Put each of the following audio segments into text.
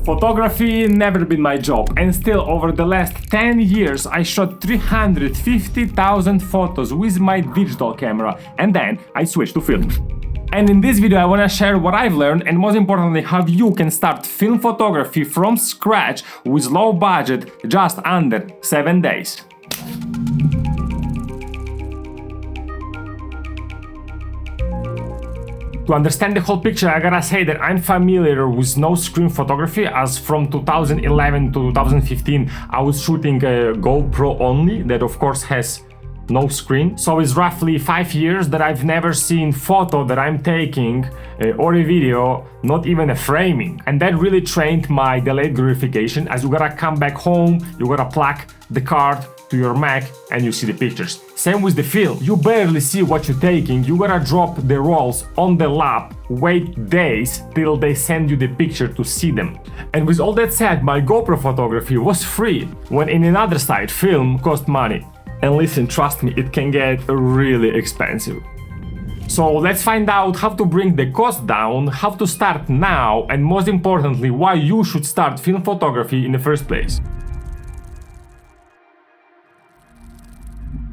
Photography never been my job, and still over the last 10 years I shot 350,000 photos with my digital camera, and then I switched to film. And in this video I wanna share what I've learned and most importantly how you can start film photography from scratch with low budget just under 7 days. To understand the whole picture, I gotta say that I'm familiar with no-screen photography, as from 2011 to 2015 I was shooting a GoPro only, that of course has no screen. So it's roughly 5 years that I've never seen photo that I'm taking or a video, not even a framing. And that really trained my delayed gratification, as you gotta come back home, you gotta plug the card to your Mac and you see the pictures. Same with the film, you barely see what you're taking, you gotta drop the rolls on the lap, wait days till they send you the picture to see them. And with all that said, my GoPro photography was free, when in another side, film cost money. And listen, trust me, it can get really expensive. So let's find out how to bring the cost down, how to start now, and most importantly, why you should start film photography in the first place.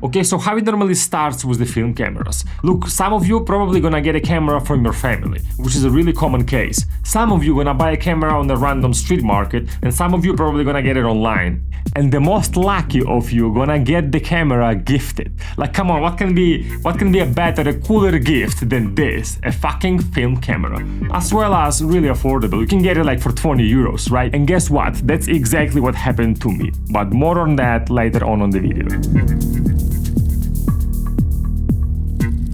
Okay, so how it normally starts with the film cameras. Look, some of you probably gonna get a camera from your family, which is a really common case. Some of you gonna buy a camera on a random street market, and some of you probably gonna get it online. And the most lucky of you gonna get the camera gifted. Like, come on, what can be a better, a cooler gift than this? A fucking film camera. As well as really affordable. You can get it like for 20 euros, right? And guess what? That's exactly what happened to me. But more on that later on the video.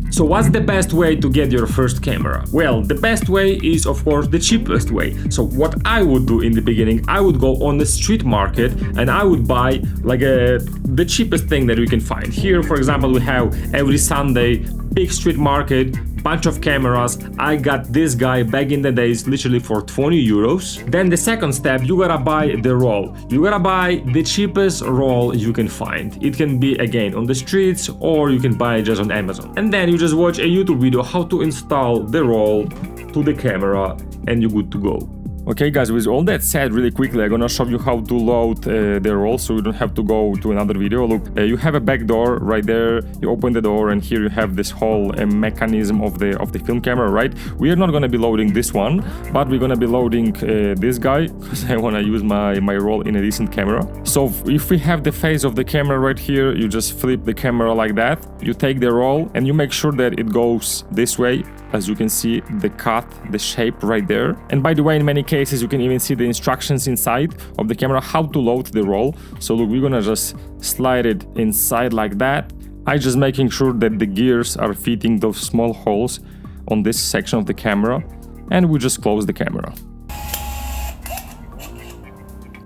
So what's the best way to get your first camera? Well, the best way is of course the cheapest way. So what I would do in the beginning, I would go on the street market and I would buy like the cheapest thing that we can find. Here, for example, we have every Sunday big street market, bunch of cameras. I got this guy back in the days literally for 20 euros. Then the second step, you gotta buy the roll. You gotta buy the cheapest roll you can find. It can be again on the streets or you can buy it just on Amazon. And then you just watch a YouTube video how to install the roll to the camera and you're good to go. Okay guys, with all that said, really quickly I'm gonna show you how to load the roll so you don't have to go to another video. Look, you have a back door right there, you open the door and here you have this whole mechanism of the film camera, right? We are not gonna be loading this one, but we're gonna be loading this guy because I wanna use my roll in a decent camera. So if we have the face of the camera right here, you just flip the camera like that, you take the roll and you make sure that it goes this way. As you can see, the cut, the shape right there. And by the way, in many cases, you can even see the instructions inside of the camera how to load the roll. So look, we're gonna just slide it inside like that. I just making sure that the gears are fitting those small holes on this section of the camera. And we just close the camera.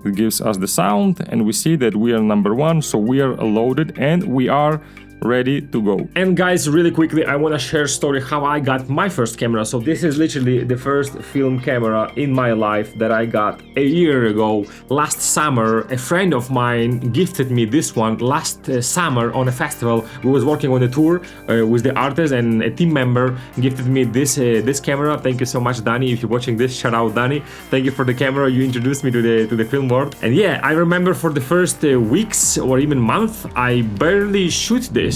It gives us the sound and we see that we are number one. So we are loaded and we are ready to go. And guys, really quickly, I want to share a story how I got my first camera. So this is literally the first film camera in my life that I got a year ago. Last summer, a friend of mine gifted me this one last summer on a festival. We was working on a tour with the artist and a team member gifted me this camera. Thank you so much, Danny. If you're watching this, shout out Danny. Thank you for the camera. You introduced me to the film world. And yeah, I remember for the first weeks or even month, I barely shoot this.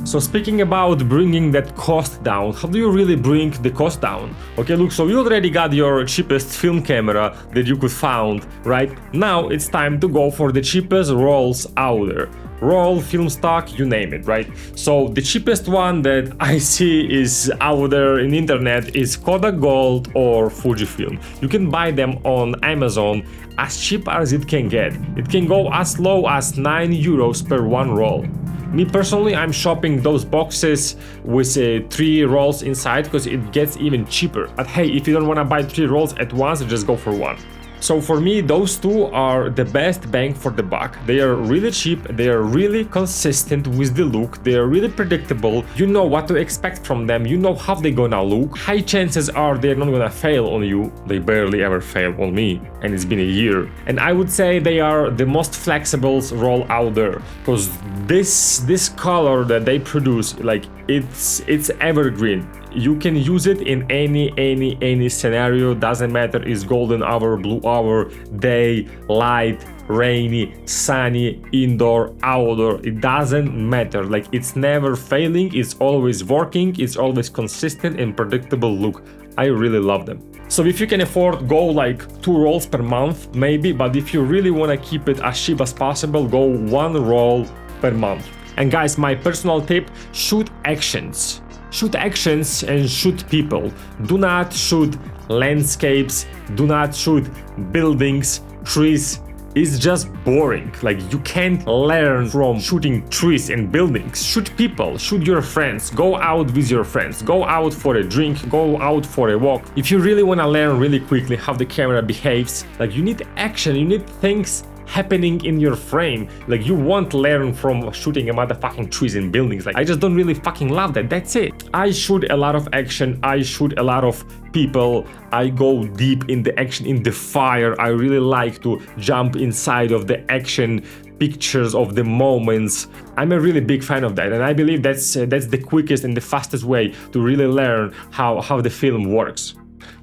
So speaking about bringing that cost down, how do you really bring the cost down? Okay, look, so you already got your cheapest film camera that you could find, right? Now it's time to go for the cheapest rolls out there. Roll, film stock, you name it, right? So the cheapest one that I see is out there in the internet is Kodak Gold or Fujifilm. You can buy them on Amazon as cheap as it can get. It can go as low as 9 euros per one roll. Me personally, I'm shopping those boxes with 3 rolls inside because it gets even cheaper. But hey, if you don't want to buy 3 rolls at once, just go for one. So for me, those two are the best bang for the buck. They are really cheap, they are really consistent with the look, they are really predictable. You know what to expect from them, you know how they're gonna look. High chances are they're not gonna fail on you. They barely ever fail on me, and it's been a year. And I would say they are the most flexible roll out there, because this color that they produce, like it's evergreen. you can use it in any scenario. Doesn't matter, it's golden hour, blue hour, day, light, rainy, sunny, indoor, outdoor, it doesn't matter. Like, it's never failing, it's always working, it's always consistent and predictable look. I really love them. So if you can afford, go like 2 rolls per month maybe, but if you really want to keep it as cheap as possible, go 1 roll per month. And guys, my personal tip, shoot actions. Shoot actions and shoot people. Do not shoot landscapes, do not shoot buildings, trees. It's just boring. Like, you can't learn from shooting trees and buildings. Shoot people, shoot your friends, go out with your friends, go out for a drink, go out for a walk. If you really want to learn really quickly how the camera behaves, like, you need action, you need things happening in your frame. Like, you won't learn from shooting a motherfucking trees and buildings. Like, I just don't really fucking love that. That's it. I shoot a lot of action, I shoot a lot of people, I go deep in the action, in the fire. I really like to jump inside of the action pictures of the moments. I'm a really big fan of that, and I believe that's the quickest and the fastest way to really learn how the film works.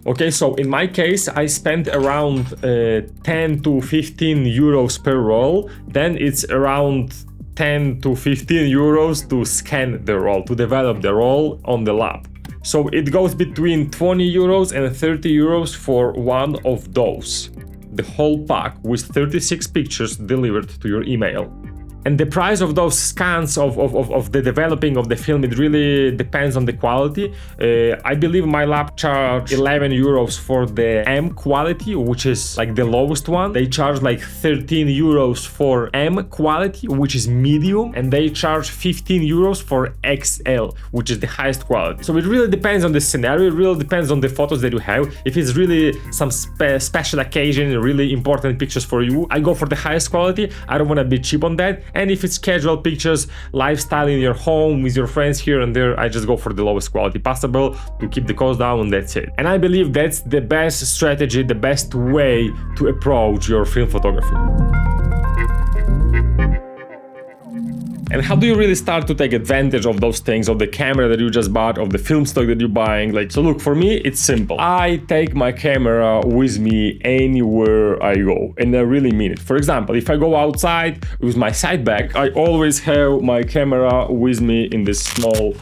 Okay, so in my case, I spent around 10 to 15 euros per roll. Then it's around 10 to 15 euros to scan the roll, to develop the roll on the lab. So it goes between 20 euros and 30 euros for one of those. The whole pack with 36 pictures delivered to your email. And the price of those scans of the developing of the film, it really depends on the quality. I believe my lab charged 11 euros for the M quality, which is like the lowest one. They charge like 13 euros for M quality, which is medium, and they charge 15 euros for XL, which is the highest quality. So it really depends on the scenario, it really depends on the photos that you have. If it's really some special occasion, really important pictures for you, I go for the highest quality. I don't want to be cheap on that. And if it's casual pictures, lifestyle in your home with your friends here and there, I just go for the lowest quality possible to keep the cost down, and that's it. And I believe that's the best strategy, the best way to approach your film photography. And how do you really start to take advantage of those things, of the camera that you just bought, of the film stock that you're buying? Like, so look, for me, it's simple. I take my camera with me anywhere I go, and I really mean it. For example, if I go outside with my side bag, I always have my camera with me in this small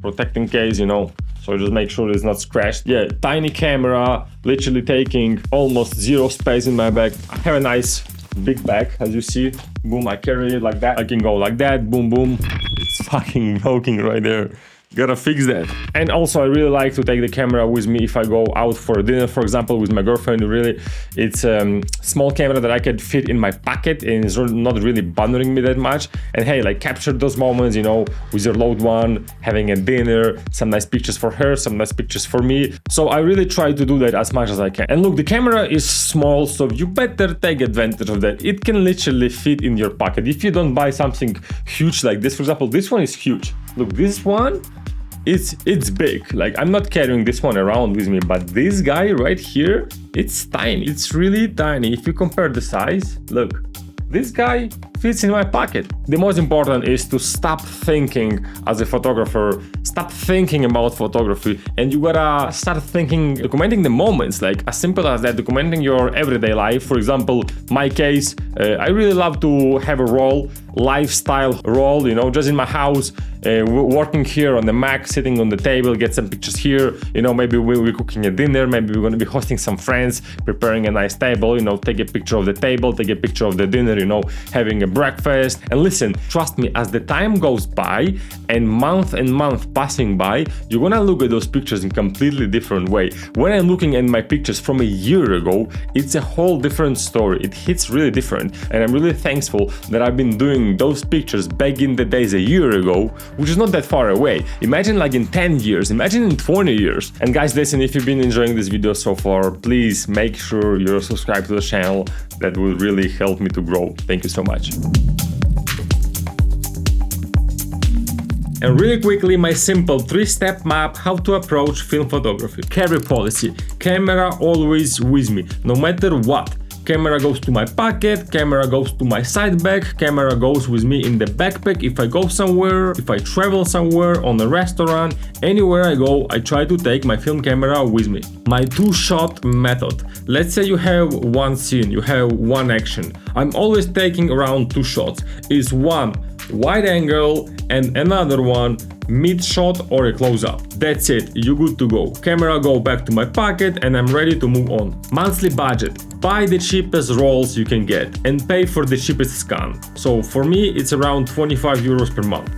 protecting case, you know, so just make sure it's not scratched. Yeah, tiny camera, literally taking almost zero space in my bag. I have a nice big bag, as you see. Boom, I carry it like that. I can go like that, boom, boom. It's fucking broken right there. Gotta fix that. And also, I really like to take the camera with me if I go out for dinner, for example, with my girlfriend. Really, it's a small camera that I can fit in my pocket and it's not really bothering me that much. And hey, like, capture those moments, you know, with your loved one, having a dinner, some nice pictures for her, some nice pictures for me. So I really try to do that as much as I can. And look, the camera is small, so you better take advantage of that. It can literally fit in your pocket. If you don't buy something huge like this, for example, this one is huge. Look, this one, it's big. Like, I'm not carrying this one around with me, but this guy right here, it's tiny. It's really tiny. If you compare the size, look, this guy fits in my pocket. The most important is to stop thinking as a photographer, stop thinking about photography, and you gotta start thinking, documenting the moments, like as simple as that, documenting your everyday life. For example, my case, I really love to have a roll, lifestyle roll, you know, just in my house, working here on the Mac, sitting on the table, get some pictures here, you know, maybe we'll be cooking a dinner, maybe we're gonna be hosting some friends, preparing a nice table, you know, take a picture of the table, take a picture of the dinner, you know, having a breakfast. And listen, trust me, as the time goes by and month passing by, you're gonna look at those pictures in a completely different way. When I'm looking at my pictures from a year ago, it's a whole different story. It hits really different, and I'm really thankful that I've been doing those pictures back in the days a year ago, which is not that far away. Imagine like in 10 years, imagine in 20 years. And guys, listen, if you've been enjoying this video so far, please make sure you're subscribed to the channel. That will really help me to grow. Thank you so much. And really quickly, my simple 3-step map how to approach film photography. Carry policy. Camera always with me, no matter what. camera goes to my pocket, camera goes to my side bag, camera goes with me in the backpack if I go somewhere, if I travel somewhere, on a restaurant, anywhere I go, I try to take my film camera with me. My two-shot method. Let's say you have one scene, you have one action. I'm always taking around 2 shots. Is one wide angle and another one mid shot or a close-up. That's it, you're good to go. Camera go back to my pocket and I'm ready to move on. Monthly budget. Buy the cheapest rolls you can get and pay for the cheapest scan. So for me, it's around 25 euros per month.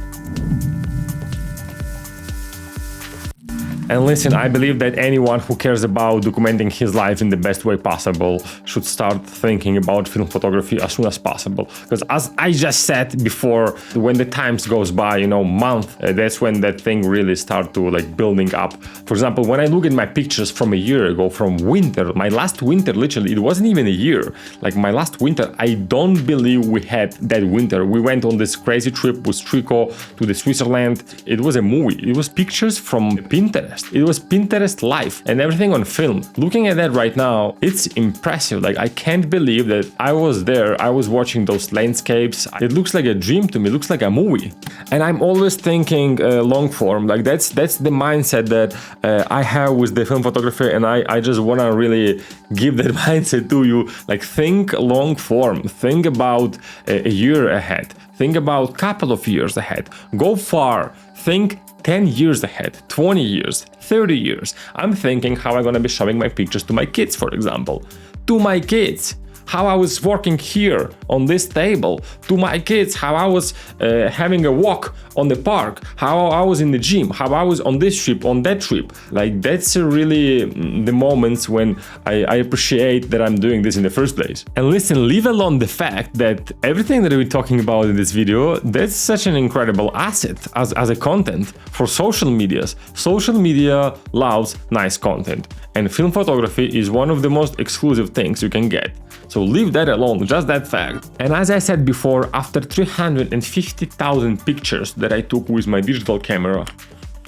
And listen, I believe that anyone who cares about documenting his life in the best way possible should start thinking about film photography as soon as possible. Because as I just said before, when the times goes by, month, that's when that thing really start to building up. For example, when I look at my pictures from a year ago, from winter, my last winter, literally, it wasn't even a year. My last winter, I don't believe we had that winter. We went on this crazy trip with Trico to the Switzerland. It was a movie. It was pictures from Pinterest. It was Pinterest live and everything on film. Looking at that right now, it's impressive. I can't believe that I was there. I was watching those landscapes. It looks like a dream to me. It looks like a movie. And I'm always thinking long form. That's the mindset that I have with the film photography, and I just want to really give that mindset to you. Think long form. Think about a year ahead. Think about a couple of years ahead. Go far. Think 10 years ahead, 20 years, 30 years. I'm thinking how I'm gonna be showing my pictures to my kids, for example. To my kids. How I was working here on this table, to my kids, how I was having a walk on the park, how I was in the gym, how I was on this trip, on that trip. That's really the moments when I appreciate that I'm doing this in the first place. And listen, leave alone the fact that everything that we're talking about in this video, that's such an incredible asset as a content for social medias. Social media loves nice content, and film photography is one of the most exclusive things you can get. So leave that alone, just that fact. And as I said before, after 350,000 pictures that I took with my digital camera,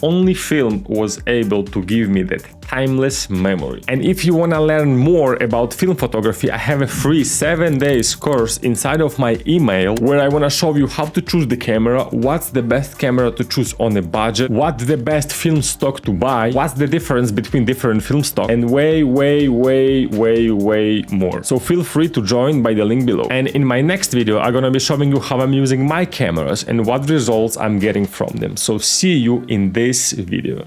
only film was able to give me that timeless memory. And if you want to learn more about film photography, I have a free 7 days course inside of my email where I want to show you how to choose the camera, what's the best camera to choose on a budget, what's the best film stock to buy, what's the difference between different film stock, and way more. So feel free to join by the link below. And in my next video, I'm gonna be showing you how I'm using my cameras and what results I'm getting from them. So see you in this video.